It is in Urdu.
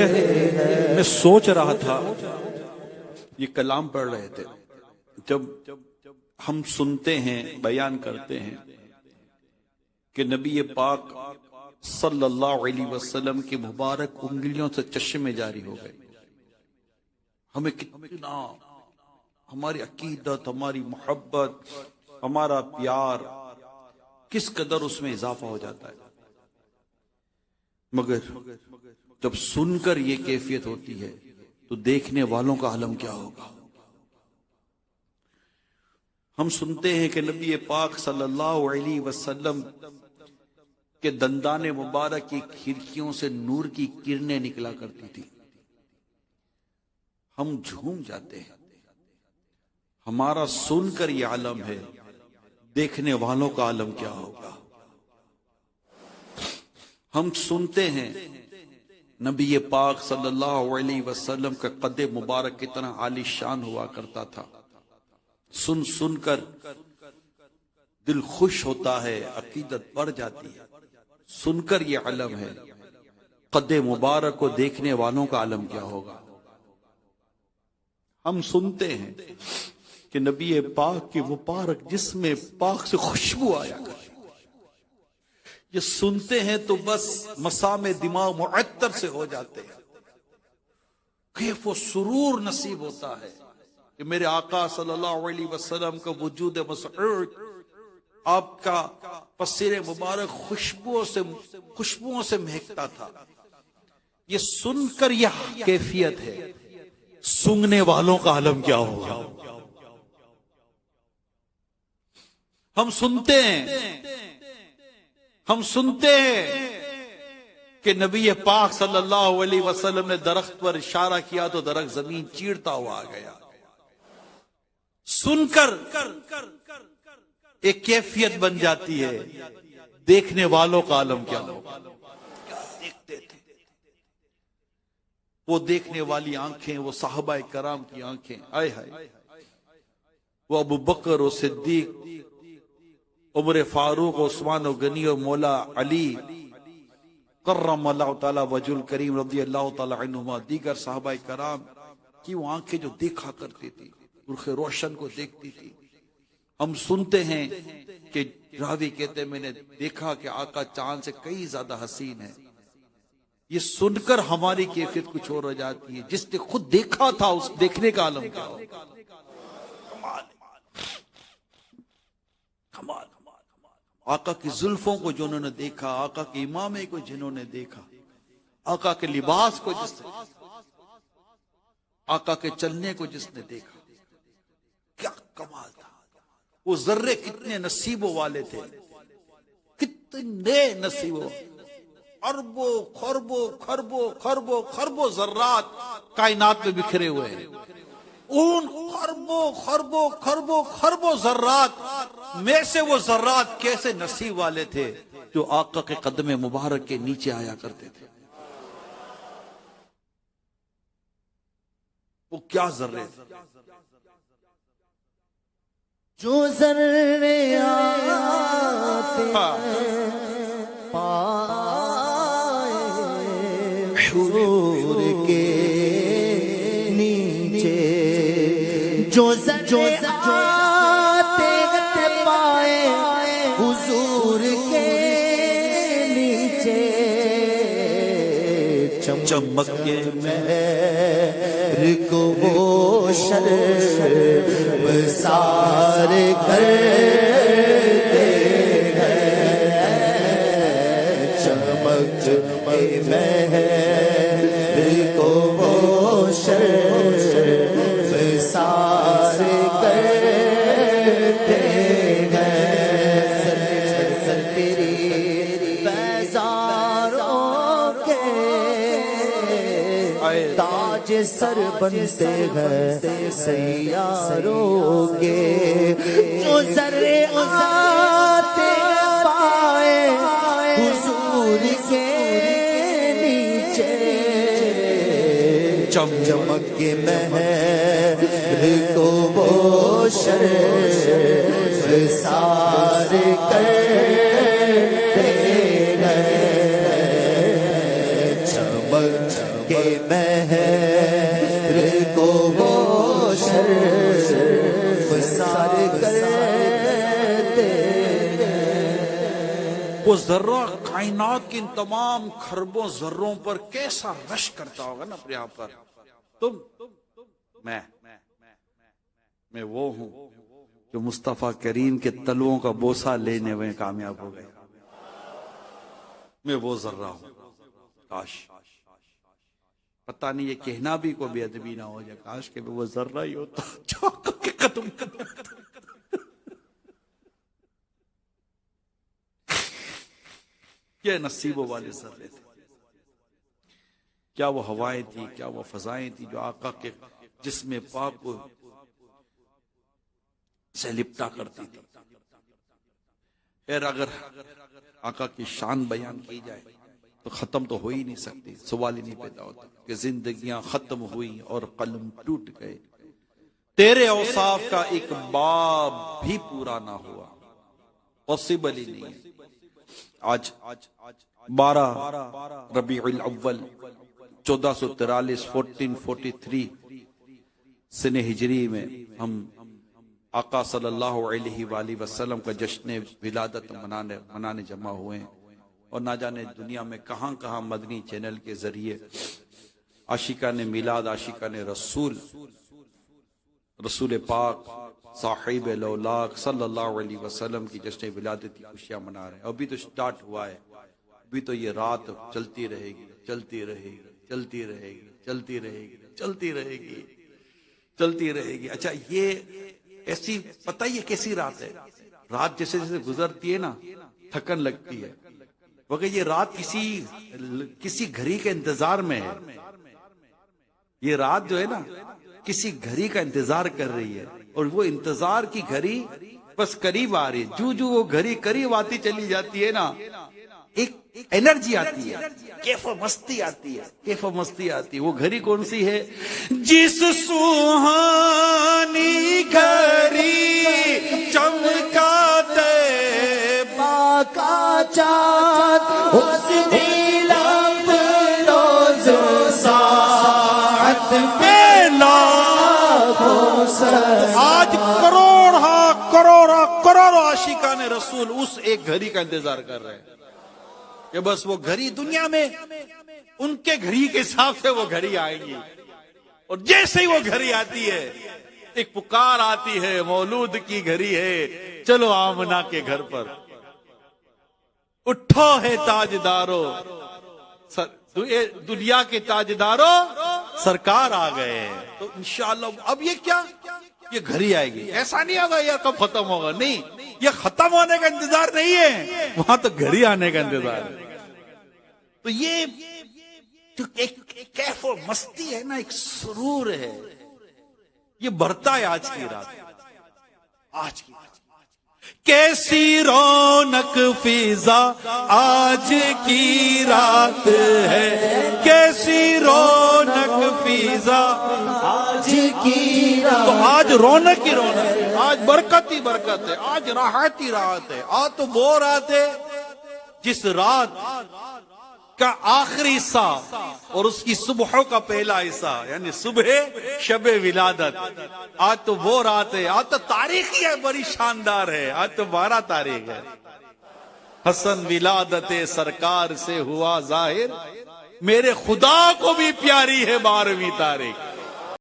میں سوچ رہا تھا، یہ کلام پڑھ رہے تھے، جب ہم سنتے ہیں، بیان کرتے ہیں کہ نبی پاک صلی اللہ علیہ وسلم کی مبارک انگلیوں سے چشمے جاری ہو گئے، ہمیں کتنا، ہماری عقیدت، ہماری محبت، ہمارا پیار کس قدر اس میں اضافہ ہو جاتا ہے۔ مگر جب سن کر یہ کیفیت ہوتی ہے تو دیکھنے والوں کا عالم کیا ہوگا۔ ہم سنتے ہیں کہ نبی پاک صلی اللہ علیہ وسلم کے دندان مبارک کی کھڑکیوں سے نور کی کرنیں نکلا کرتی تھی، ہم جھوم جاتے ہیں۔ ہمارا سن کر یہ عالم ہے، دیکھنے والوں کا عالم کیا ہوگا۔ ہم سنتے ہیں نبی پاک صلی اللہ علیہ وسلم کا قد مبارک کتنا عالی شان ہوا کرتا تھا، سن سن کر دل خوش ہوتا ہے، عقیدت بڑھ جاتی ہے۔ سن کر یہ علم ہے، قد مبارک کو دیکھنے والوں کا علم کیا ہوگا۔ ہم سنتے ہیں کہ نبی پاک کی مبارک جسم پاک سے خوشبو آیا کرتی، یہ سنتے ہیں تو بس مسام دماغ معطر سے ہو جاتے ہیں۔ کیف و سرور نصیب ہوتا ہے کہ میرے آقا صلی اللہ علیہ وسلم کا وجود مسعود، آپ کا پسیر مبارک خوشبوؤں سے مہکتا تھا۔ یہ سن کر یہ کیفیت ہے، سنگنے والوں کا عالم کیا ہوگا۔ ہم سنتے ہیں کہ نبی پاک صلی اللہ علیہ وسلم نے درخت پر اشارہ کیا تو درخت زمین چیرتا ہوا آ گیا۔ سن کر ایک کیفیت بن جاتی ہے، دیکھنے والوں کا عالم کیا ہوگا۔ دیکھتے تھے وہ دیکھنے والی آنکھیں، وہ صحابہ کرام کی آنکھیں، آئے ہائے، وہ ابو بکر و صدیق، عمر فاروق، عثمان و غنی و مولا علی کرم اللہ تعالی وجہ الکریم رضی اللہ تعالی عنہما، دیگر صحابہ کرام کی وہ آنکھیں جو دیکھا کرتی تھی، رخ روشن کو دیکھتی تھی۔ ہم سنتے ہیں کہ راوی کہتے ہیں میں نے دیکھا کہ آقا چاند سے کئی زیادہ حسین ہے۔ یہ سن کر ہماری کیفیت کچھ اور ہو جاتی ہے، جس نے خود دیکھا تھا اس دیکھنے کا عالم کیا ہوگا۔ کمال آقا کی زلفوں کو جنہوں نے دیکھا، آقا کے امامے کو جنہوں نے دیکھا، آقا کے لباس کو جس نے دیکھا، آقا کے چلنے کو جس نے دیکھا، کیا کمال تھا۔ وہ ذرے کتنے نصیبوں والے تھے، کتنے نصیبوں، اربوں خربوں خربوں خربوں خربوں ذرات کائنات میں بکھرے ہوئے ہیں۔ ان خربوں خربوں خربوں خربوں ذرات میں سے وہ ذرات کیسے نصیب والے تھے جو آقا کے قدم مبارک کے نیچے آیا کرتے تھے۔ وہ کیا ذرے تھے جو ذرے آتے پائے حضور کے نیچے، جو ذرے آتے پائے حضور کے نیچے، چمک کے مہر کو وہ شرم سار کرتے ہیں، چمک مہر کو وہ شرم سار کرتے ہیں، سر تیری بیزاروں کے تاج سر بنتے ہیں سیاروں کے، جو ذرے آتے پائے حضور کے نیچے، چمک کے مہر کو وہ شرم سار کرتے ہیں، چمک کے مہر کو وہ شرمسار کرتے وہ ذرہ کائنات کے ان تمام خربوں ذروں پر کیسا رش کرتا ہوگا نا اپنے آپ پر. تم میں وہ ہوں جو مصطفیٰ کریم کے تلووں کا بوسہ لینے میں کامیاب ہو گئے. میں وہ ذرہ ہوں. کاش پتہ نہیں یہ کہنا بھی کوئی بے ادبی نہ ہو جائے. کاش کہ وہ ذرہ ہی ہوتا جو کے قدم یہ نصیبوں والے ذرے تھے. کیا وہ ہوائیں تھی، کیا وہ فضائیں تھی جو آقا کے جسم پاک کو سے لپٹا کرتی تھی. خیر اگر آقا کی شان بیان کی جائے تو ختم تو ہو ہی نہیں سکتی. سوال ہی نہیں پیدا ہوتا کہ زندگیاں ختم ہوئی اور قلم ٹوٹ گئے. تیرے اوصاف کا ایک باب بھی پورا نہ ہوا. پاسبل ہی نہیں ہے. آج 12 ربیع الاول 1443 1443 سن ہجری میں ہم آقا صلی اللہ علیہ وآلہ وسلم کا جشن ولادت منانے جمع ہوئے ہیں. اور نہ جانے دنیا میں کہاں کہاں مدنی چینل کے ذریعے عاشقان میلاد، عاشقان رسول پاک صاحب لولاک صلی اللہ علیہ وسلم کی جشن ولادت کی خوشیاں منا رہے ہیں. ابھی تو سٹارٹ ہوا ہے. ابھی تو یہ رات چلتی رہے گی، چلتی رہے گی، چلتی رہے گی، چلتی رہے گی، چلتی رہے گی، چلتی رہے گی. اچھا یہ ایسی پتہ ہی ہے کیسی رات ہے؟ رات جیسے جیسے گزرتی ہے نا تھکن لگتی ہے. مگر یہ رات کسی گھڑی کے انتظار میں ہے. یہ رات جو ہے نا کسی گھڑی کا انتظار کر رہی ہے اور وہ انتظار کی گھڑی بس قریب آ رہی ہے. جو وہ گھڑی قریب آتی چلی جاتی ہے نا ایک انرجی آتی ہے، کیف و مستی آتی ہے، کیف و مستی آتی ہے. وہ گھڑی کون سی ہے؟ جس سوہانی گھڑی چمکاتے کا چاند اس نیلا فروز ساعت میں لاکھوں سر. آج کروڑوں عاشقان رسول اس ایک گھڑی کا انتظار کر رہے ہیں کہ بس وہ گھڑی دنیا میں ان کے گھڑی کے حساب سے وہ گھڑی آئے گی. اور جیسے ہی وہ گھڑی آتی ہے ایک پکار آتی ہے، مولود کی گھڑی ہے، چلو آمنہ کے گھر پر. اٹھو ہے تاجدارو، دنیا کے تاجدارو سرکار آ گئے. تو انشاءاللہ اب یہ کیا، یہ گھڑی آئے گی. ایسا نہیں ہوگا یار کب ختم ہوگا، نہیں، یہ ختم ہونے کا انتظار نہیں ہے، وہاں تو گھڑی آنے کا انتظار ہے. تو یہ جو ایک کیف و مستی ہے نا، ایک سرور ہے، یہ بڑھتا ہے آج کی رات. آج کی کیسی رونق فضا آج کی رات ہے، کیسی رونق فضا آج کی رات. تو آج رونق ہی رونق ہے، آج برکت ہی برکت ہے، آج راحت ہی راحت ہے. آج تو وہ رات ہے جس رات کا آخری حصہ اور اس کی صبحوں کا پہلا حصہ یعنی صبح شب ولادت. آج تو وہ رات ہے، آج تو تاریخی ہے، بڑی شاندار ہے. آج تو 12 تاریخ ہے. حسن ولادت سرکار سے ہوا ظاہر، میرے خدا کو بھی پیاری ہے 12ویں تاریخ.